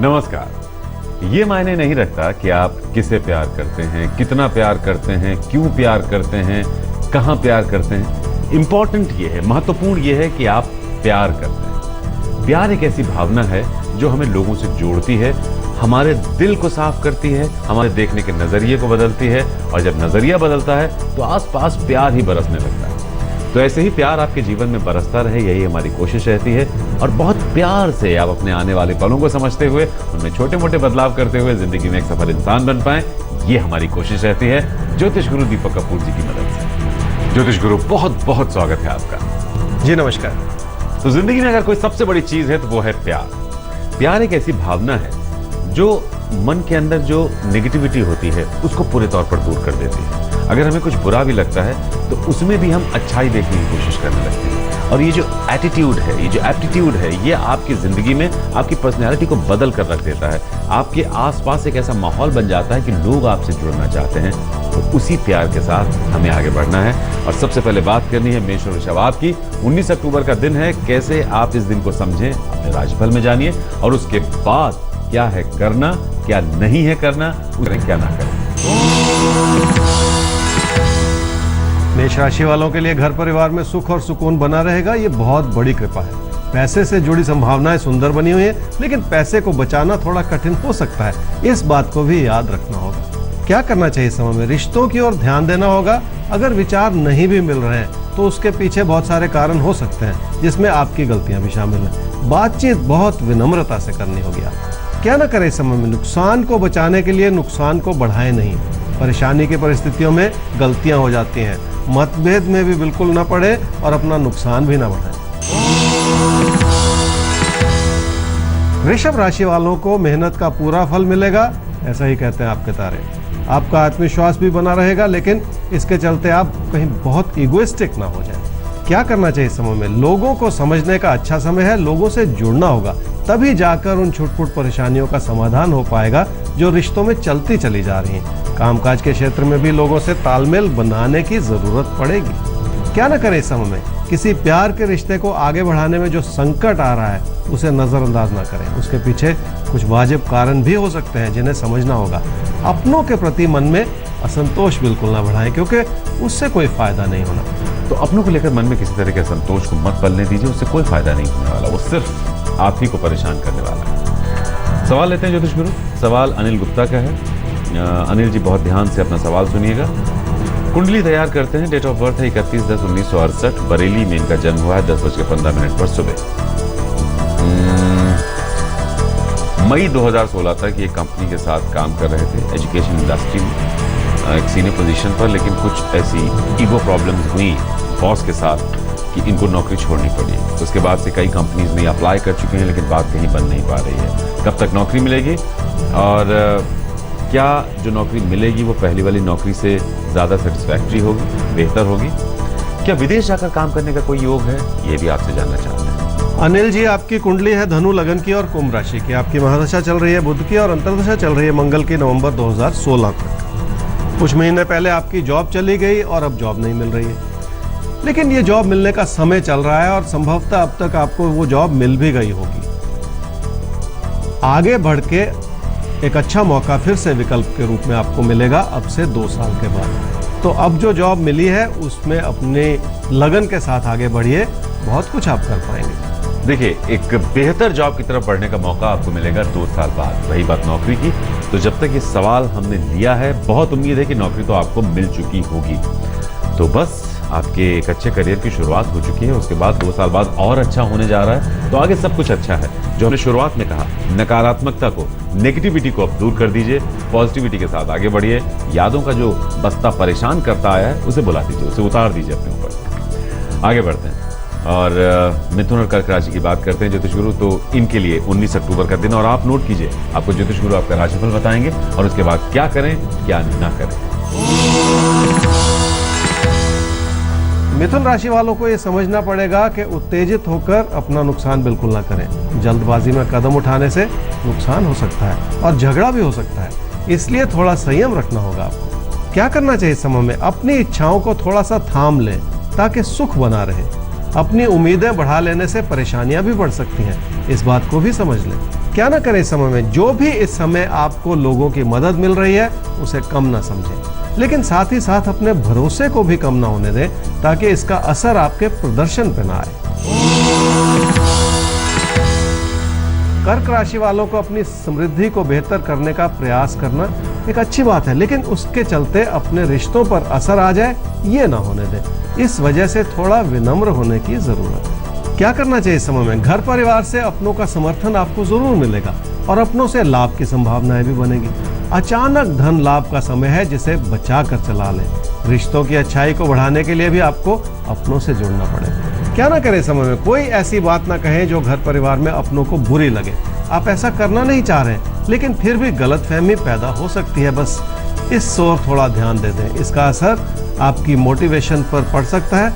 नमस्कार। ये मायने नहीं रखता कि आप किसे प्यार करते हैं, कितना प्यार करते हैं, क्यों प्यार करते हैं, कहाँ प्यार करते हैं। इंपॉर्टेंट ये है, महत्वपूर्ण ये है कि आप प्यार करते हैं। प्यार एक ऐसी भावना है जो हमें लोगों से जोड़ती है, हमारे दिल को साफ करती है, हमारे देखने के नजरिए को बदलती है, और जब नजरिया बदलता है तो आसपास प्यार ही बरसने लगता है। तो ऐसे ही प्यार आपके जीवन में बरसता रहे, यही हमारी कोशिश रहती है। और बहुत प्यार से आप अपने आने वाले पलों को समझते हुए उनमें छोटे मोटे बदलाव करते हुए जिंदगी में एक सफल इंसान बन पाएं, ये हमारी कोशिश रहती है ज्योतिष गुरु दीपक कपूर जी की मदद से। ज्योतिष गुरु, बहुत बहुत स्वागत है आपका। जी नमस्कार। तो जिंदगी में अगर कोई सबसे बड़ी चीज है तो वो है प्यार। प्यार एक ऐसी भावना है जो मन के अंदर जो नेगेटिविटी होती है उसको पूरे तौर पर दूर कर देती है। अगर हमें कुछ बुरा भी लगता है तो उसमें भी हम अच्छाई देखने की कोशिश करने लगते हैं। और ये जो एटीट्यूड है, ये जो एप्टीट्यूड है, ये आपकी जिंदगी में आपकी पर्सनैलिटी को बदल कर रख देता है। आपके आसपास एक ऐसा माहौल बन जाता है कि लोग आपसे जुड़ना चाहते हैं। तो उसी प्यार के साथ हमें आगे बढ़ना है। और सबसे पहले बात करनी है मेष और वृषभ की। 19 अक्टूबर का दिन है। कैसे आप इस दिन को समझें, अपने राशिफल में जानिए, और उसके बाद क्या है करना, क्या नहीं है करना, करें क्या ना करें। मेष राशि वालों के लिए घर परिवार में सुख और सुकून बना रहेगा, ये बहुत बड़ी कृपा है। पैसे से जुड़ी संभावनाएं सुंदर बनी हुई है, लेकिन पैसे को बचाना थोड़ा कठिन हो सकता है, इस बात को भी याद रखना होगा। क्या करना चाहिए समय में? रिश्तों की ओर ध्यान देना होगा। अगर विचार नहीं भी मिल रहे हैं तो उसके पीछे बहुत सारे कारण हो सकते हैं, जिसमें आपकी गलतियां भी शामिल हैं। बातचीत बहुत विनम्रता से करनी होगी। आप क्या ना करें इस समय में? नुकसान को बचाने के लिए नुकसान को बढ़ाएं नहीं। परेशानी की परिस्थितियों में गलतियां हो जाती हैं। मतभेद में भी बिल्कुल ना पड़े और अपना नुकसान भी ना बढ़ाएं। वृषभ राशि वालों को मेहनत का पूरा फल मिलेगा, ऐसा ही कहते हैं आपके तारे। आपका आत्मविश्वास भी बना रहेगा, लेकिन इसके चलते आप कहीं बहुत इगोइस्टिक ना हो जाएं। क्या करना चाहिए इस समय में? लोगों को समझने का अच्छा समय है। लोगों से जुड़ना होगा, तभी जाकर उन छुटपुट परेशानियों का समाधान हो पाएगा जो रिश्तों में चलती चली जा रही हैं। कामकाज के क्षेत्र में भी लोगों से तालमेल बनाने की जरूरत पड़ेगी। क्या ना करें इस समय में? किसी प्यार के रिश्ते को आगे बढ़ाने में जो संकट आ रहा है उसे नजरअंदाज ना करें। उसके पीछे कुछ वाजिब कारण भी हो सकते हैं जिन्हें समझना होगा। अपनों के प्रति मन में असंतोष बिल्कुल ना बढ़ाएं, क्योंकि उससे कोई फायदा नहीं होना। तो अपनों को लेकर मन में किसी तरह के संतोष को मत पलने दीजिए, उससे कोई फायदा नहीं होने वाला, वो सिर्फ आप ही को परेशान करने वाला है। सवाल लेते हैं ज्योतिष गुरु। सवाल अनिल गुप्ता का है। अनिल जी, बहुत ध्यान से अपना सवाल सुनिएगा। कुंडली तैयार करते हैं। डेट ऑफ बर्थ है 31/10/1968। बरेली में इनका जन्म हुआ है 10:15 पर सुबह। मई 2016 तक ये कंपनी के साथ काम कर रहे थे, एजुकेशन इंडस्ट्री में एक सीनियर पोजीशन पर। लेकिन कुछ ऐसी ईगो प्रॉब्लम्स हुई बॉस के साथ कि इनको नौकरी छोड़नी पड़ी। उसके बाद से कई कंपनीज में अप्लाई कर चुके हैं, लेकिन बात कहीं बन नहीं पा रही है। कब तक नौकरी मिलेगी, और क्या जो नौकरी मिलेगी वो पहली वाली नौकरी से ज़्यादा सेटिस्फैक्ट्री होगी, बेहतर होगी? क्या विदेश जाकर काम करने का कोई योग है, ये भी आपसे जानना चाहते हैं। अनिल जी, आपकी कुंडली है धनु लगन की और कुंभ राशि की। आपकी महादशा चल रही है बुध की, और अंतर्दशा चल रही है मंगल की, नवंबर 2016 तक। कुछ महीने पहले आपकी जॉब चली गई और अब जॉब नहीं मिल रही है, लेकिन ये जॉब मिलने का समय चल रहा है और संभवतः अब तक आपको वो जॉब मिल भी गई होगी। आगे बढ़ के एक अच्छा मौका फिर से विकल्प के रूप में आपको मिलेगा अब से 2 साल के बाद। तो अब जो जॉब मिली है उसमें अपने लगन के साथ आगे बढ़िए, बहुत कुछ आप कर पाएंगे। देखिए, एक बेहतर जॉब की तरफ बढ़ने का मौका आपको मिलेगा 2 साल बाद। रही बात नौकरी की, तो जब तक ये सवाल हमने लिया है, बहुत उम्मीद है कि नौकरी तो आपको मिल चुकी होगी। तो बस आपके एक अच्छे करियर की शुरुआत हो चुकी है। उसके बाद 2 साल बाद और अच्छा होने जा रहा है, तो आगे सब कुछ अच्छा है। जो हमने शुरुआत में कहा, नकारात्मकता को, नेगेटिविटी को अब दूर कर दीजिए, पॉजिटिविटी के साथ आगे बढ़िए। यादों का जो बस्ता परेशान करता आया है उसे बुला दीजिए, उसे उतार दीजिए अपने ऊपर। आगे बढ़ते हैं और मिथुन और कर्क राशि की बात करते हैं ज्योतिष गुरु। तो इनके लिए 19 अक्टूबर का दिन, और आप नोट कीजिए, आपको ज्योतिष गुरु आपका राशिफल बताएंगे और उसके बाद क्या करें क्या ना करें। मिथुन राशि वालों को ये समझना पड़ेगा कि उत्तेजित होकर अपना नुकसान बिल्कुल ना करें। जल्दबाजी में कदम उठाने से नुकसान हो सकता है और झगड़ा भी हो सकता है, इसलिए थोड़ा संयम रखना होगा आपको। क्या करना चाहिए इस समय में? अपनी इच्छाओं को थोड़ा सा थाम लें ताकि सुख बना रहे। अपनी उम्मीदें बढ़ा लेने से परेशानियां भी बढ़ सकती हैं, इस बात को भी समझ लें। क्या ना करें इस समय में, जो भी इस समय आपको लोगों की मदद मिल रही है उसे कम ना समझें, लेकिन साथ ही साथ अपने भरोसे को भी कम ना होने दें ताकि इसका असर आपके प्रदर्शन पे ना आए। कर्क राशि वालों को अपनी समृद्धि को बेहतर करने का प्रयास करना एक अच्छी बात है, लेकिन उसके चलते अपने रिश्तों पर असर आ जाए ये ना होने दें। इस वजह से थोड़ा विनम्र होने की जरूरत है। क्या करना चाहिए इस समय में? घर परिवार से अपनों का समर्थन आपको जरूर मिलेगा और अपनों से लाभ की संभावनाएं भी बनेगी। अचानक धन लाभ का समय है जिसे बचा कर चला लें। रिश्तों की अच्छाई को बढ़ाने के लिए भी आपको अपनों से जुड़ना पड़ेगा। क्या ना करें समय में, कोई ऐसी बात ना कहें जो घर परिवार में अपनों को बुरी लगे। आप ऐसा करना नहीं चाह रहे हैं, लेकिन फिर भी गलतफहमी पैदा हो सकती है। बस इस ओर थोड़ा ध्यान दे दें, इसका असर आपकी मोटिवेशन पर पड़ सकता है,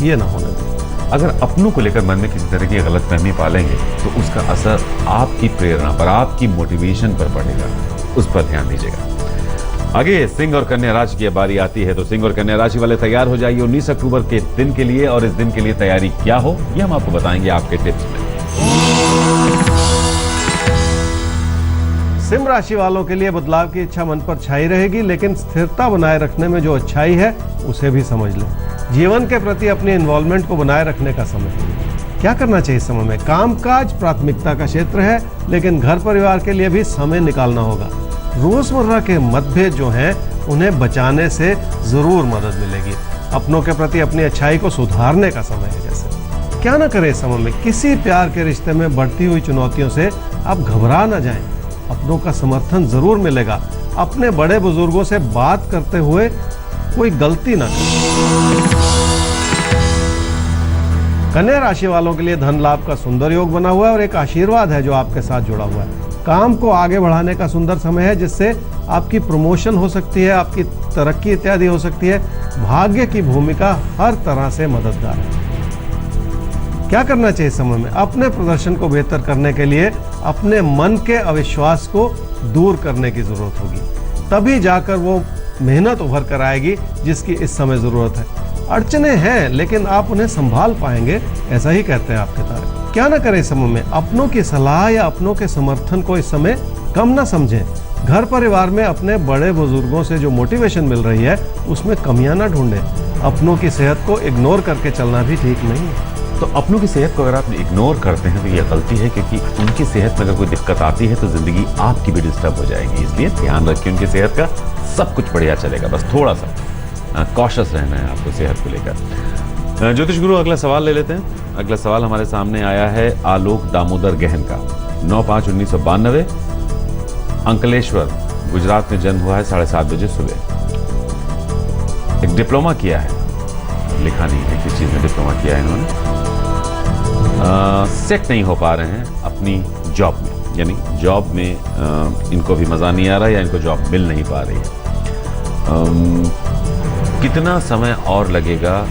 ये ना होने दें। अगर अपनों को लेकर मन में किसी तरह की गलतफहमी पालेंगे तो उसका असर आपकी प्रेरणा पर, आपकी मोटिवेशन पर पड़ेगा। उस पर ध्यान दीजिएगा। आगे सिंह और कन्या राशि की बारी आती है, तो सिंह और कन्या राशि वाले तैयार हो जाइए 19 अक्टूबर के दिन के लिए। और इस दिन के लिए तैयारी क्या हो ये हम आपको बताएंगे आपके टिप्स में। सिंह राशि वालों के लिए बदलाव की इच्छा मन पर छाई रहेगी, लेकिन स्थिरता बनाए रखने में जो अच्छाई है उसे भी समझ लें। जीवन के प्रति अपनी इन्वॉल्वमेंट को बनाए रखने का समय है। क्या करना चाहिए इस समय में? कामकाज प्राथमिकता का क्षेत्र है, लेकिन घर परिवार के लिए भी समय निकालना होगा। रोजमर्रा के मतभेद जो हैं उन्हें बचाने से जरूर मदद मिलेगी। अपनों के प्रति अपनी अच्छाई को सुधारने का समय है। जैसे क्या ना करें इस समय में, किसी प्यार के रिश्ते में बढ़ती हुई चुनौतियों से आप घबरा ना जाएं। अपनों का समर्थन जरूर मिलेगा। अपने बड़े बुजुर्गों से बात करते हुए कोई गलती ना करें। कन्या राशि वालों के लिए धन लाभ का सुंदर योग बना हुआ है और एक आशीर्वाद है जो आपके साथ जुड़ा हुआ है। काम को आगे बढ़ाने का सुंदर समय है जिससे आपकी प्रमोशन हो सकती है, आपकी तरक्की इत्यादि हो सकती है। भाग्य की भूमिका हर तरह से मददगार है। क्या करना चाहिए इस समय में? अपने प्रदर्शन को बेहतर करने के लिए अपने मन के अविश्वास को दूर करने की जरूरत होगी, तभी जाकर वो मेहनत उभर कर आएगी जिसकी इस समय जरूरत है। अड़चने हैं लेकिन आप उन्हें संभाल पाएंगे, ऐसा ही कहते हैं आपके तारे। क्या ना करें इस समय में? अपनों की सलाह या अपनों के समर्थन को इस समय कम ना समझें। घर परिवार में अपने बड़े बुजुर्गों से जो मोटिवेशन मिल रही है उसमें कमियां ना ढूंढें। अपनों की सेहत को इग्नोर करके चलना भी ठीक नहीं है। तो अपनों की सेहत को अगर आप इग्नोर करते हैं तो यह गलती है, क्योंकि उनकी सेहत में अगर कोई दिक्कत आती है तो जिंदगी आपकी भी डिस्टर्ब हो जाएगी। इसलिए ध्यान रखिए उनकी सेहत का, सब कुछ बढ़िया चलेगा। बस थोड़ा सा कॉशियस रहना है आपको सेहत को लेकर। ज्योतिष गुरु अगला सवाल ले लेते हैं। अगला सवाल हमारे सामने आया है आलोक दामोदर गहन का। 9/5/1992, अंकलेश्वर गुजरात में जन्म हुआ है 7:30 बजे सुबह। एक डिप्लोमा किया है, लिखा नहीं है किस चीज में डिप्लोमा किया है इन्होंने। सेट नहीं हो पा रहे हैं अपनी जॉब में, यानी जॉब में इनको भी मजा नहीं आ रहा है या इनको जॉब मिल नहीं पा रही है। कितना समय और लगेगा?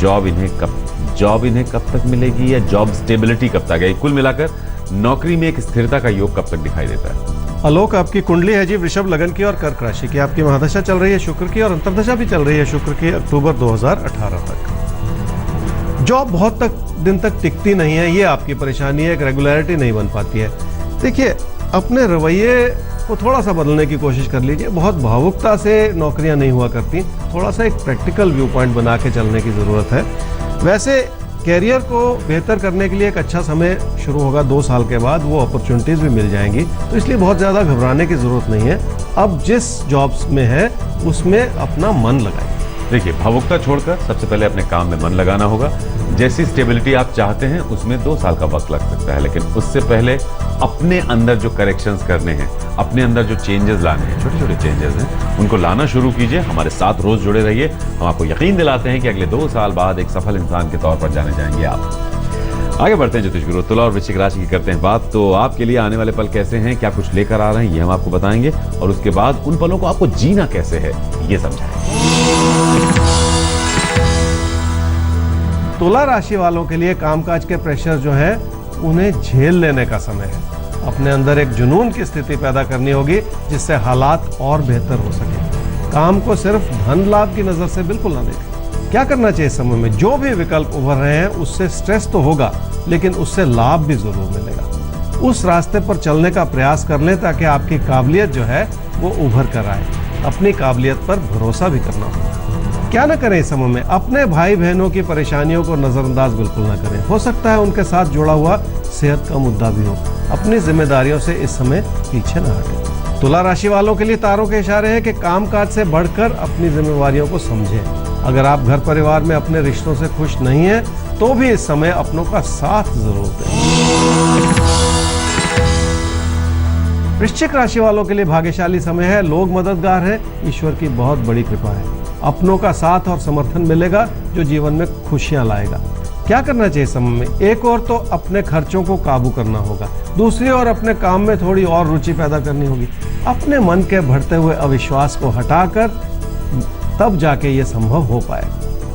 जॉब इन्हें कब तक मिलेगी या जॉब स्टेबिलिटी कब तक आएगी? कुल मिलाकर नौकरी में एक स्थिरता का योग कब तक दिखाई देता है? आलोक, आपकी कुंडली है जी वृषभ लगन की और कर्क राशि की। आपकी महादशा चल रही है शुक्र की और अंतर्दशा भी चल रही है शुक्र की अक्टूबर 2018 तक। जॉब बहुत दिन तक टिकती नहीं है, ये आपकी परेशानी है। एक रेगुलरिटी नहीं बन पाती है। देखिए, अपने रवैये को थोड़ा सा बदलने की कोशिश कर लीजिए। बहुत भावुकता से नौकरियां नहीं हुआ करती, थोड़ा सा एक प्रैक्टिकल व्यू पॉइंट बना के चलने की ज़रूरत है। वैसे कैरियर को बेहतर करने के लिए एक अच्छा समय शुरू होगा 2 साल के बाद, वो अपॉर्चुनिटीज़ भी मिल जाएंगी, तो इसलिए बहुत ज़्यादा घबराने की ज़रूरत नहीं है। अब जिस जॉब्स में है उसमें अपना मन लगाइए। देखिए, भावुकता छोड़कर सबसे पहले अपने काम में मन लगाना होगा। जैसी स्टेबिलिटी आप चाहते हैं उसमें 2 साल का वक्त लग सकता है, लेकिन उससे पहले अपने अंदर जो करेक्शंस करने हैं, अपने अंदर जो चेंजेस लाने हैं, छोटे छोटे चेंजेस हैं, उनको लाना शुरू कीजिए। हमारे साथ रोज जुड़े रहिए। हम आपको यकीन दिलाते हैं कि अगले 2 साल बाद एक सफल इंसान के तौर पर जाने जाएंगे आप। आगे बढ़ते हैं ज्योतिष गुरु, तुला और वृश्चिक राशि की करते हैं बात। तो आपके लिए आने वाले पल कैसे हैं, क्या कुछ लेकर आ रहे हैं, ये हम आपको बताएंगे, और उसके बाद उन पलों को आपको जीना कैसे है ये समझाएंगे। तुला राशि वालों के लिए कामकाज के प्रेशर जो है उन्हें झेल लेने का समय है। अपने अंदर एक जुनून की स्थिति पैदा करनी होगी जिससे हालात और बेहतर हो सके। काम को सिर्फ धन लाभ की नजर से बिल्कुल ना देखें। क्या करना चाहिए इस समय में? जो भी विकल्प उभर रहे हैं उससे स्ट्रेस तो होगा, लेकिन उससे लाभ भी जरूर मिलेगा। उस रास्ते पर चलने का प्रयास कर लें ताकि आपकी काबिलियत जो है वो उभर कर आए। अपनी काबिलियत पर भरोसा भी करना होगा। क्या ना करें इस समय में, अपने भाई बहनों की परेशानियों को नजरअंदाज बिल्कुल ना करें। हो सकता है उनके साथ जुड़ा हुआ सेहत का मुद्दा भी हो। अपनी जिम्मेदारियों से इस समय पीछे न हटें। तुला राशि वालों के लिए तारों के इशारे हैं कि कामकाज से बढ़कर अपनी जिम्मेवारियों को समझें। अगर आप घर परिवार में अपने रिश्तों से खुश नहीं हैं, तो भी इस समय अपनों का साथ जरूर दें। वृश्चिक राशि वालों के लिए भाग्यशाली समय है। लोग मददगार हैं, ईश्वर की बहुत बड़ी कृपा है। अपनों का साथ और समर्थन मिलेगा जो जीवन में खुशियां लाएगा। क्या करना चाहिए समय में? एक और तो अपने खर्चों को काबू करना होगा, दूसरी ओर अपने काम में थोड़ी और रुचि पैदा करनी होगी। अपने मन के बढ़ते हुए अविश्वास को हटाकर तब जाके ये संभव हो पाए।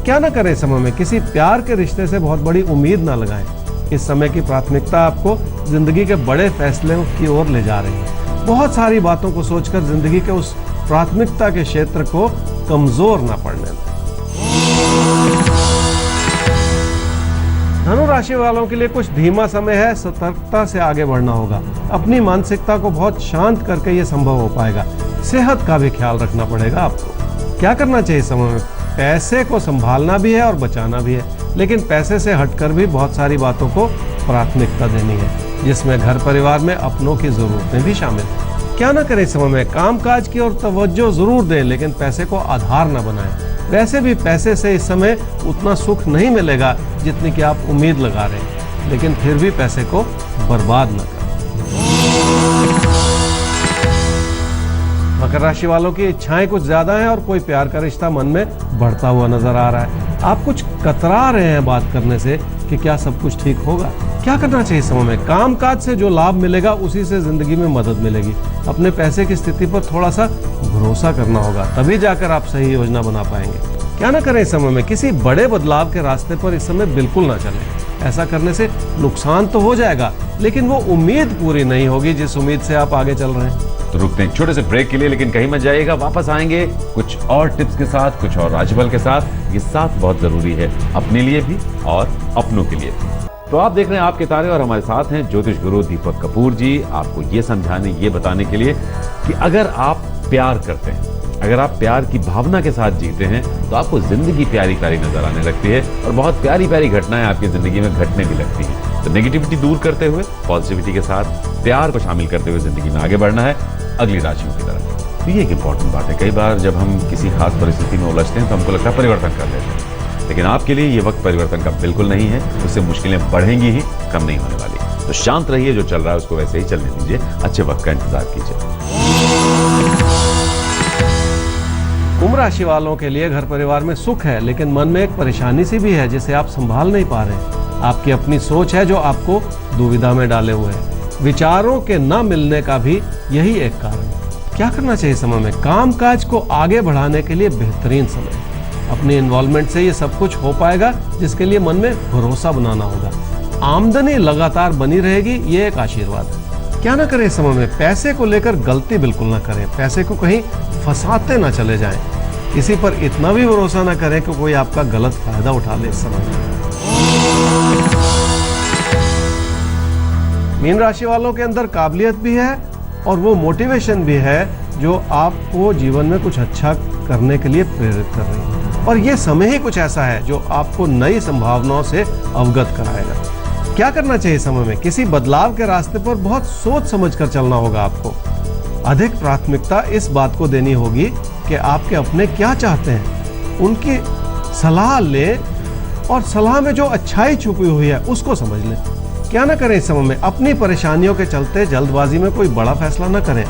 क्या ना करें समय में? किसी प्यार के रिश्ते से बहुत बड़ी उम्मीद ना लगाएं। इस समय की प्राथमिकता आपको जिंदगी के बड़े फैसलों की ओर ले जा रही है। बहुत सारी बातों को सोचकर जिंदगी के उस प्राथमिकता के क्षेत्र को कमजोर ना पड़ने दें। धनु राशि वालों के लिए कुछ धीमा समय है। सतर्कता से आगे बढ़ना होगा। अपनी मानसिकता को बहुत शांत करके ये संभव हो पाएगा। सेहत का भी ख्याल रखना पड़ेगा आपको। क्या करना चाहिए समय में? पैसे को संभालना भी है और बचाना भी है, लेकिन पैसे से हटकर भी बहुत सारी बातों को प्राथमिकता देनी है, जिसमें घर परिवार में अपनों की जरूरतें भी शामिल हैं। क्या ना करें समय में? कामकाज की ओर तवज्जो जरूर दें, लेकिन पैसे को आधार न बनाएं। वैसे भी पैसे से इस समय उतना सुख नहीं मिलेगा जितनी कि आप उम्मीद लगा रहे हैं, लेकिन फिर भी पैसे को बर्बाद न करें। मकर राशि वालों की इच्छाएं कुछ ज्यादा हैं और कोई प्यार का रिश्ता मन में बढ़ता हुआ नजर आ रहा है। आप कुछ कतरा रहे हैं बात करने से कि क्या सब कुछ ठीक होगा। क्या करना चाहिए समय में? कामकाज से जो लाभ मिलेगा उसी से जिंदगी में मदद मिलेगी। अपने पैसे की स्थिति पर थोड़ा सा भरोसा करना होगा, तभी जाकर आप सही योजना बना पाएंगे। क्या ना करें इस समय में? किसी बड़े बदलाव के रास्ते पर इस समय बिल्कुल ना चलें। ऐसा करने से नुकसान तो हो जाएगा, लेकिन वो उम्मीद पूरी नहीं होगी जिस उम्मीद से आप आगे चल रहे हैं। तो रुकते हैं छोटे से ब्रेक के लिए, लेकिन कहीं मत जाइएगा। वापस आएंगे कुछ और टिप्स के साथ, कुछ और राशिफल के साथ। ये साथ बहुत जरूरी है, अपने लिए भी और अपनों के लिए भी। तो आप देख रहे हैं आपके तारे और हमारे साथ हैं ज्योतिष गुरु दीपक कपूर जी, आपको ये समझाने, ये बताने के लिए कि अगर आप प्यार करते हैं, अगर आप प्यार की भावना के साथ जीते हैं, तो आपको जिंदगी प्यारी प्यारी नजर आने लगती है और बहुत प्यारी प्यारी घटनाएं आपकी जिंदगी में घटने भी लगती हैं। तो नेगेटिविटी दूर करते हुए पॉजिटिविटी के साथ प्यार को शामिल करते हुए जिंदगी में आगे बढ़ना है अगली राशियों की तरफ। तो ये एक इंपॉर्टेंट बात है। कई बार जब हम किसी खास परिस्थिति में उलझते हैं तो हमको लगता है परिवर्तन कर लेते हैं, लेकिन आपके लिए ये वक्त परिवर्तन का बिल्कुल नहीं है। उससे मुश्किलें बढ़ेंगी ही, कम नहीं होने वाली। तो शांत रहिए, जो चल रहा है उसको वैसे ही चलने दीजिए, अच्छे वक्त का इंतजार कीजिए। कुंभ राशि वालों के लिए घर परिवार में सुख है, लेकिन मन में एक परेशानी सी भी है जिसे आप संभाल नहीं पा रहे हैं। आपकी अपनी सोच है जो आपको दुविधा में डाले हुए है। विचारों के न मिलने का भी यही एक कारण है। क्या करना चाहिए समय में? कामकाज को आगे बढ़ाने के लिए बेहतरीन समय। अपनी इन्वॉल्वमेंट से ये सब कुछ हो पाएगा जिसके लिए मन में भरोसा बनाना होगा। आमदनी लगातार बनी रहेगी, ये एक आशीर्वाद है। क्या ना करें इस समय में? पैसे को लेकर गलती बिल्कुल ना करें। पैसे को कहीं फंसाते ना चले जाएं। किसी पर इतना भी भरोसा ना करें कि कोई आपका गलत फायदा उठा ले इस समय में। मीन राशि वालों के अंदर काबिलियत भी है और वो मोटिवेशन भी है जो आपको जीवन में कुछ अच्छा करने के लिए प्रेरित कर रही है। और ये समय ही कुछ ऐसा है जो आपको नई संभावनाओं से अवगत कराएगा। क्या करना चाहिए समय में? किसी बदलाव के रास्ते पर बहुत सोच समझ कर चलना होगा आपको। अधिक प्राथमिकता इस बात को देनी होगी कि आपके अपने क्या चाहते हैं। उनकी सलाह लें और सलाह में जो अच्छाई छुपी हुई है उसको समझ लें। क्या ना करें इस समय में? अपनी परेशानियों के चलते जल्दबाजी में कोई बड़ा फैसला ना करें।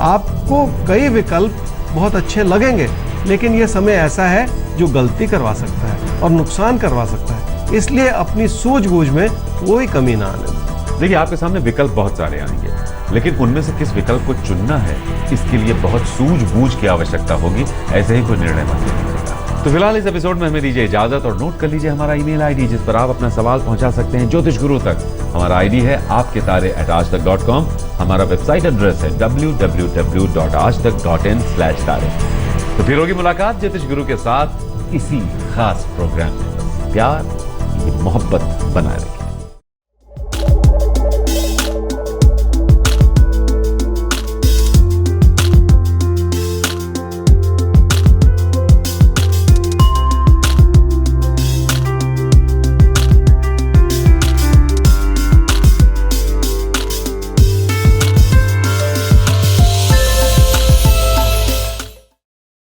आपको कई विकल्प बहुत अच्छे लगेंगे, लेकिन यह समय ऐसा है जो गलती करवा सकता है और नुकसान करवा सकता है। इसलिए अपनी सूझबूझ में कोई कमी ना आने दें। देखिए, आपके सामने विकल्प बहुत सारे आएंगे, लेकिन उनमें से किस विकल्प को चुनना है, इसके लिए बहुत सूझबूझ की आवश्यकता होगी। ऐसे ही कोई निर्णय मत लीजिएगा। तो फिलहाल इस एपिसोड में हमें दीजिए इजाजत और नोट कर लीजिए हमारा ईमेल आईडी, जिस पर आप अपना सवाल पहुंचा सकते हैं ज्योतिष गुरु तक। हमारा आईडी है aapketare@aajtak.com। हमारा वेबसाइट एड्रेस है www.aajtak.in/tare। तो फिर होगी मुलाकात ज्योतिष गुरु के साथ इसी खास प्रोग्राम में। प्यार, ये मोहब्बत बनाए रखिए।